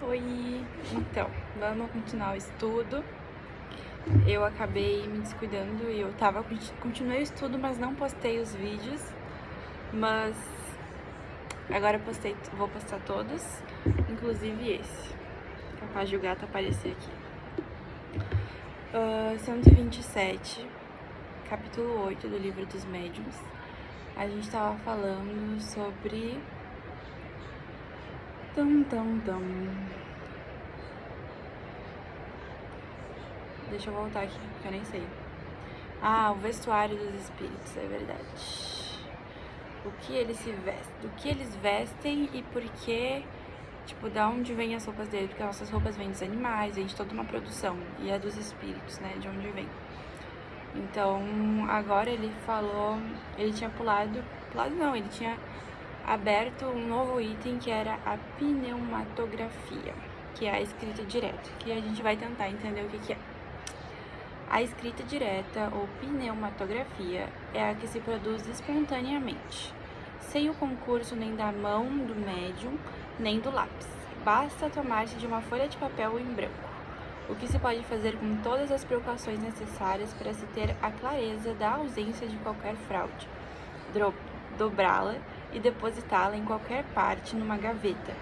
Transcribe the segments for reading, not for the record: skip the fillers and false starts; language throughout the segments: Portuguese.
Oi! Então, vamos continuar o estudo. Eu acabei me descuidando e continuei o estudo, mas não postei os vídeos. Mas agora vou postar todos, inclusive esse. Capaz de o gato aparecer aqui. 127, capítulo 8 do livro dos médiuns. A gente tava falando sobre... Deixa eu voltar aqui, porque eu nem sei. O vestuário dos espíritos, é verdade. O que eles vestem e por que, tipo, da onde vêm as roupas deles, porque as nossas roupas vêm dos animais, vem de toda uma produção, e é dos espíritos, né, de onde vem. Então, agora ele tinha ele tinha aberto um novo item que era a pneumatografia, que é a escrita direta, que a gente vai tentar entender o que é. A escrita direta, ou pneumatografia, é a que se produz espontaneamente, sem o concurso nem da mão do médium, nem do lápis. Basta tomar-se de uma folha de papel em branco, o que se pode fazer com todas as precauções necessárias para se ter a clareza da ausência de qualquer fraude, dobrá-la e depositá-la em qualquer parte numa gaveta,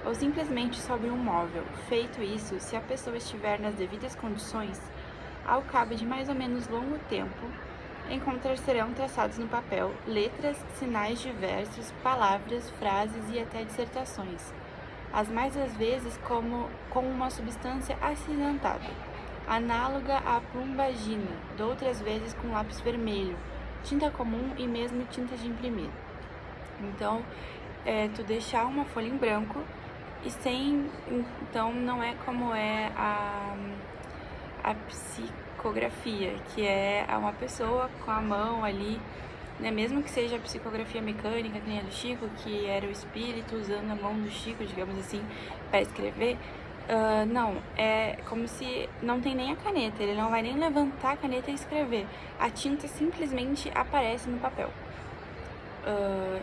ou simplesmente sobre um móvel. Feito isso, se a pessoa estiver nas devidas condições, ao cabo de mais ou menos longo tempo, serão traçados no papel letras, sinais diversos, palavras, frases e até dissertações, as mais às vezes com uma substância acinzentada, análoga à plumbagina, doutras vezes com lápis vermelho, tinta comum e mesmo tinta de imprimir. Então, tu deixar uma folha em branco e então não é como é a psicografia, que é uma pessoa com a mão ali, né? Mesmo que seja a psicografia mecânica, que nem a do Chico, que era o espírito usando a mão do Chico, digamos assim, para escrever, não, é como se não tem nem a caneta, ele não vai nem levantar a caneta e escrever, a tinta simplesmente aparece no papel.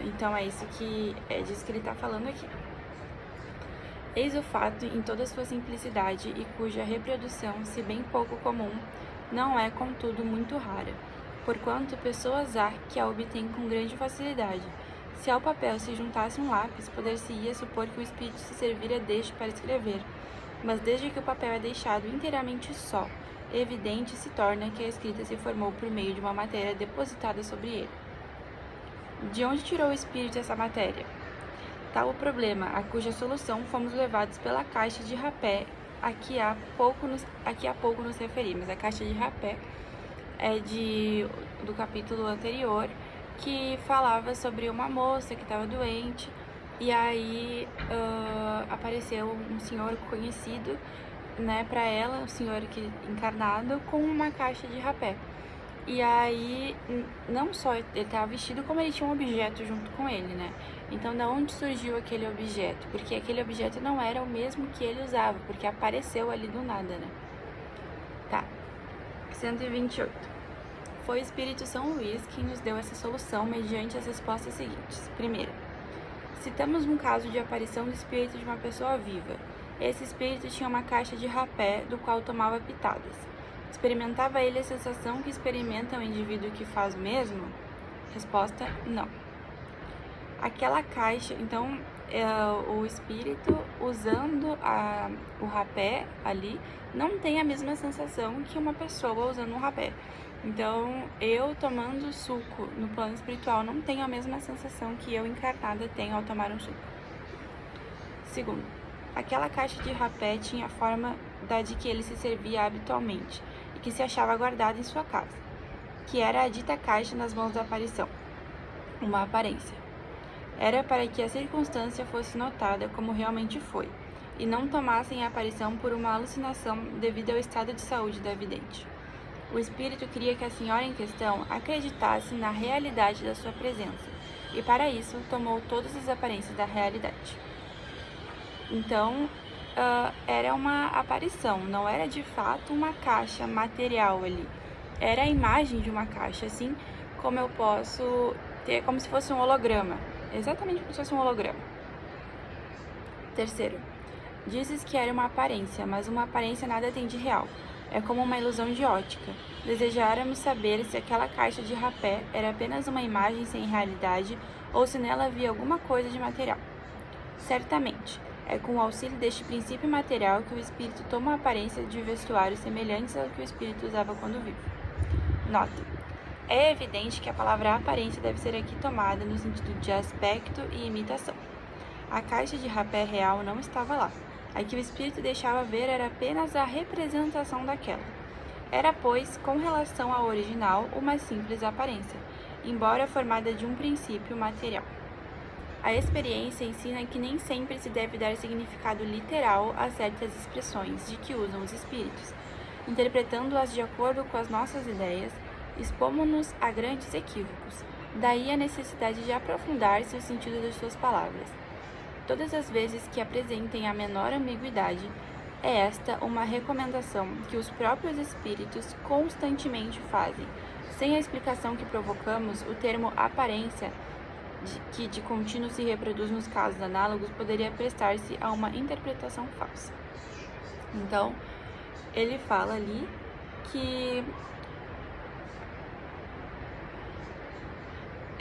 Então é isso disso que ele está falando aqui. Eis o fato em toda sua simplicidade e cuja reprodução, se bem pouco comum, não é, contudo, muito rara, porquanto pessoas há que a obtêm com grande facilidade. Se ao papel se juntasse um lápis, poder-se-ia supor que o espírito se servira deste para escrever, mas desde que o papel é deixado inteiramente só, evidente se torna que a escrita se formou por meio de uma matéria depositada sobre ele. De onde tirou o espírito essa matéria? Tal o problema, a cuja solução fomos levados pela caixa de rapé, a que há pouco nos referimos. A caixa de rapé é do capítulo anterior, que falava sobre uma moça que estava doente, e aí apareceu um senhor conhecido, né, para ela, um senhor encarnado, com uma caixa de rapé. E aí, não só ele estava vestido, como ele tinha um objeto junto com ele, né? Então, da onde surgiu aquele objeto? Porque aquele objeto não era o mesmo que ele usava, porque apareceu ali do nada, né? Tá. 128. Foi o Espírito São Luís quem nos deu essa solução mediante as respostas seguintes. Primeira, citamos um caso de aparição do espírito de uma pessoa viva. Esse espírito tinha uma caixa de rapé, do qual tomava pitadas. Experimentava ele a sensação que experimenta o indivíduo que faz o mesmo? Resposta, não. Aquela caixa, então, o espírito usando o rapé ali, não tem a mesma sensação que uma pessoa usando um rapé. Então, eu tomando suco no plano espiritual não tenho a mesma sensação que eu encarnada tenho ao tomar um suco. Segundo, aquela caixa de rapé tinha a forma da de que ele se servia habitualmente, que se achava guardada em sua casa, que era a dita caixa nas mãos da aparição, uma aparência. Era para que a circunstância fosse notada como realmente foi, e não tomassem a aparição por uma alucinação devido ao estado de saúde da vidente. O espírito queria que a senhora em questão acreditasse na realidade da sua presença, e para isso tomou todas as aparências da realidade. Então, era uma aparição, não era de fato uma caixa material ali. Era a imagem de uma caixa, assim como eu posso ter, como se fosse um holograma. Exatamente como se fosse um holograma. Terceiro, Dizes que era uma aparência, mas uma aparência nada tem de real. É como uma ilusão de ótica. Desejáramos saber se aquela caixa de rapé era apenas uma imagem sem realidade ou se nela havia alguma coisa de material. Certamente, é com o auxílio deste princípio material que o espírito toma a aparência de vestuários semelhantes ao que o espírito usava quando vivo. Nota. É evidente que a palavra aparência deve ser aqui tomada no sentido de aspecto e imitação. A caixa de rapé real não estava lá. A que o espírito deixava ver era apenas a representação daquela. Era, pois, com relação ao original, uma simples aparência, embora formada de um princípio material. A experiência ensina que nem sempre se deve dar significado literal a certas expressões de que usam os espíritos. Interpretando-as de acordo com as nossas ideias, expomos-nos a grandes equívocos. Daí a necessidade de aprofundar-se o sentido de suas palavras. Todas as vezes que apresentem a menor ambiguidade, é esta uma recomendação que os próprios espíritos constantemente fazem. Sem a explicação que provocamos, o termo aparência, que de contínuo se reproduz nos casos análogos, poderia prestar-se a uma interpretação falsa. Então, ele fala ali que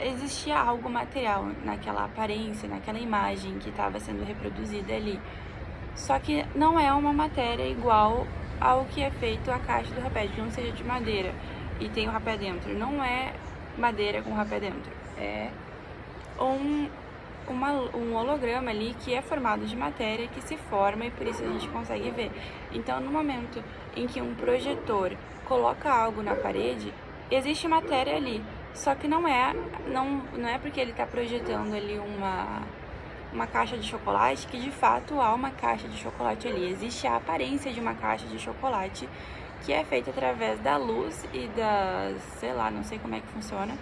existia algo material naquela aparência, naquela imagem que estava sendo reproduzida ali. Só que não é uma matéria igual ao que é feito a caixa do rapé, que não seja de madeira e tem o rapé dentro. Não é madeira com rapé dentro. É um holograma ali que é formado de matéria que se forma e por isso a gente consegue ver. Então, no momento em que um projetor coloca algo na parede, existe matéria ali. Só que não é porque ele está projetando ali uma caixa de chocolate que de fato há uma caixa de chocolate ali. Existe a aparência de uma caixa de chocolate que é feita através da luz e sei lá, não sei como é que funciona,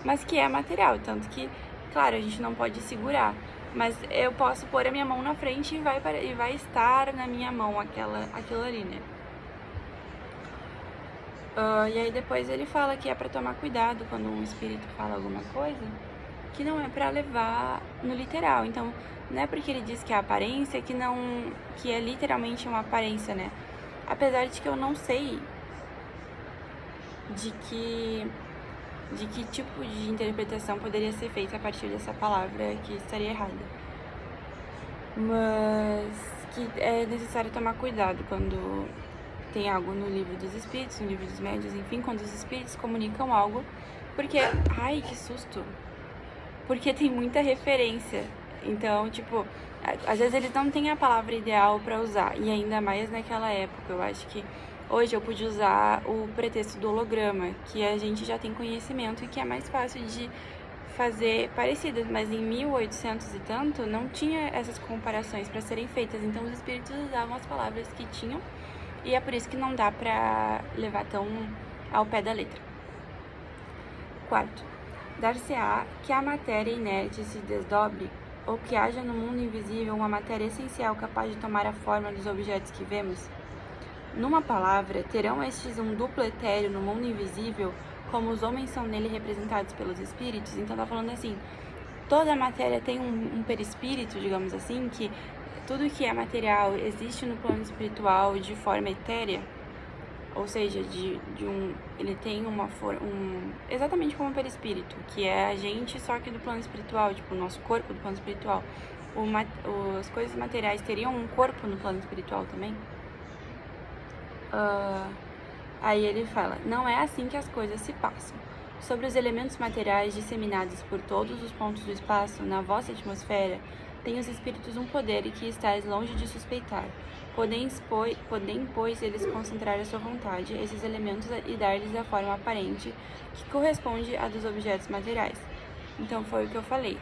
mas que é material, tanto que, claro, a gente não pode segurar, mas eu posso pôr a minha mão na frente e vai estar na minha mão aquilo ali, né? E aí depois ele fala que é para tomar cuidado quando um espírito fala alguma coisa, que não é para levar no literal. Então, não é porque ele diz que é aparência que é literalmente uma aparência, né? Apesar de que eu não sei de que tipo de interpretação poderia ser feita a partir dessa palavra que estaria errada. Mas que é necessário tomar cuidado quando tem algo no livro dos espíritos, no livro dos médiuns, enfim, quando os espíritos comunicam algo, porque, ai, que susto, porque tem muita referência. Então, tipo, às vezes eles não têm a palavra ideal para usar, e ainda mais naquela época. Eu acho que hoje eu pude usar o pretexto do holograma, que a gente já tem conhecimento e que é mais fácil de fazer parecidas, mas em 1800 e tanto não tinha essas comparações para serem feitas, então os espíritos usavam as palavras que tinham. E é por isso que não dá pra levar tão ao pé da letra. Quarto, dar-se-á que a matéria inerte se desdobre ou que haja no mundo invisível uma matéria essencial capaz de tomar a forma dos objetos que vemos? Numa palavra, terão estes um duplo etéreo no mundo invisível, como os homens são nele representados pelos espíritos? Então tá falando assim, toda a matéria tem um perispírito, digamos assim, que tudo que é material existe no plano espiritual de forma etérea, ou seja, ele tem exatamente como um perispírito, que é a gente, só que do plano espiritual, tipo, o nosso corpo do plano espiritual. As coisas materiais teriam um corpo no plano espiritual também? Aí ele fala, não é assim que as coisas se passam. Sobre os elementos materiais disseminados por todos os pontos do espaço, na vossa atmosfera, têm os espíritos um poder e que estáis longe de suspeitar. Podem, pois, eles concentrar a sua vontade, esses elementos, e dar-lhes a forma aparente que corresponde à dos objetos materiais. Então, foi o que eu falei.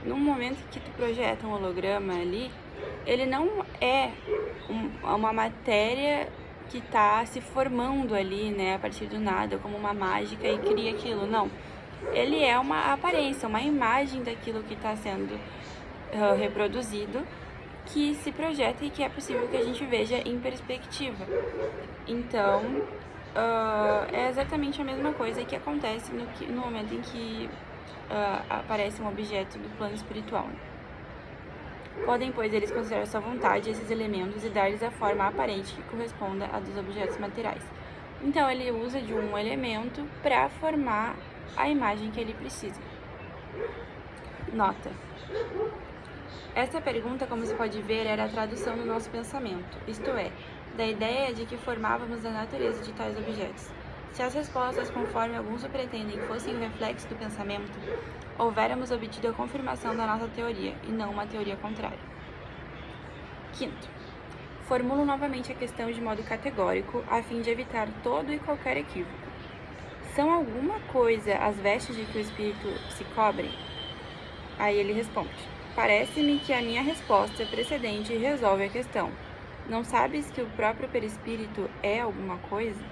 No momento que tu projeta um holograma ali, ele não é uma matéria que está se formando ali, né, a partir do nada, como uma mágica e cria aquilo. Não. Ele é uma aparência, uma imagem daquilo que está sendo reproduzido, que se projeta e que é possível que a gente veja em perspectiva. Então, é exatamente a mesma coisa que acontece no momento em que aparece um objeto do plano espiritual. Podem, pois, eles considerar sua vontade esses elementos e dar-lhes a forma aparente que corresponda à dos objetos materiais. Então, ele usa de um elemento para formar a imagem que ele precisa. Nota. Esta pergunta, como se pode ver, era a tradução do nosso pensamento, isto é, da ideia de que formávamos a natureza de tais objetos. Se as respostas, conforme alguns o pretendem, fossem o reflexo do pensamento, houvéramos obtido a confirmação da nossa teoria, e não uma teoria contrária. Quinto, formulo novamente a questão de modo categórico, a fim de evitar todo e qualquer equívoco. São alguma coisa as vestes de que o espírito se cobre? Aí ele responde: parece-me que a minha resposta precedente resolve a questão. Não sabes que o próprio perispírito é alguma coisa?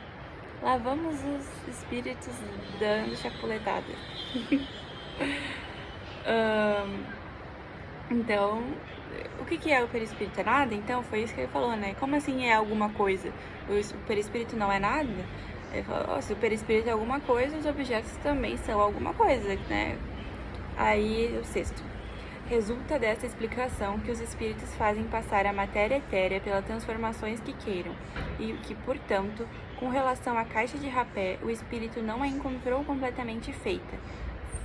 Lá vamos os espíritos dando chapuletadas. Então, o que é o perispírito? É nada? Então, foi isso que ele falou, né? Como assim é alguma coisa? O perispírito não é nada? Ele falou, se o perispírito é alguma coisa, os objetos também são alguma coisa, né? Aí, o sexto. Resulta desta explicação que os espíritos fazem passar a matéria etérea pelas transformações que queiram, e que, portanto, com relação à caixa de rapé, o espírito não a encontrou completamente feita,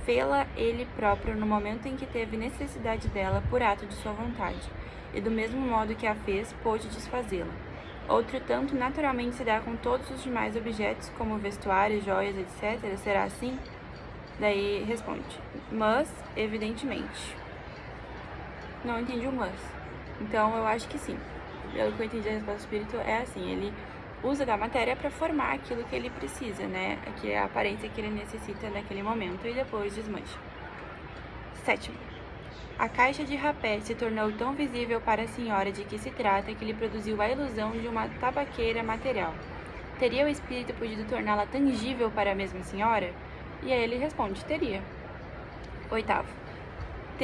fê-la ele próprio no momento em que teve necessidade dela por ato de sua vontade, e do mesmo modo que a fez, pôde desfazê-la. Outro tanto naturalmente se dá com todos os demais objetos, como vestuários, joias, etc. Será assim? Daí responde, mas, evidentemente. Não entendi o mas. Então, eu acho que sim. Pelo que eu entendi, a resposta do espírito é assim, ele usa da matéria para formar aquilo que ele precisa, né? Que é a aparência que ele necessita naquele momento e depois desmancha. Sétimo. A caixa de rapé se tornou tão visível para a senhora de que se trata que lhe produziu a ilusão de uma tabaqueira material. Teria o espírito podido torná-la tangível para a mesma senhora? E aí ele responde, teria. Oitavo.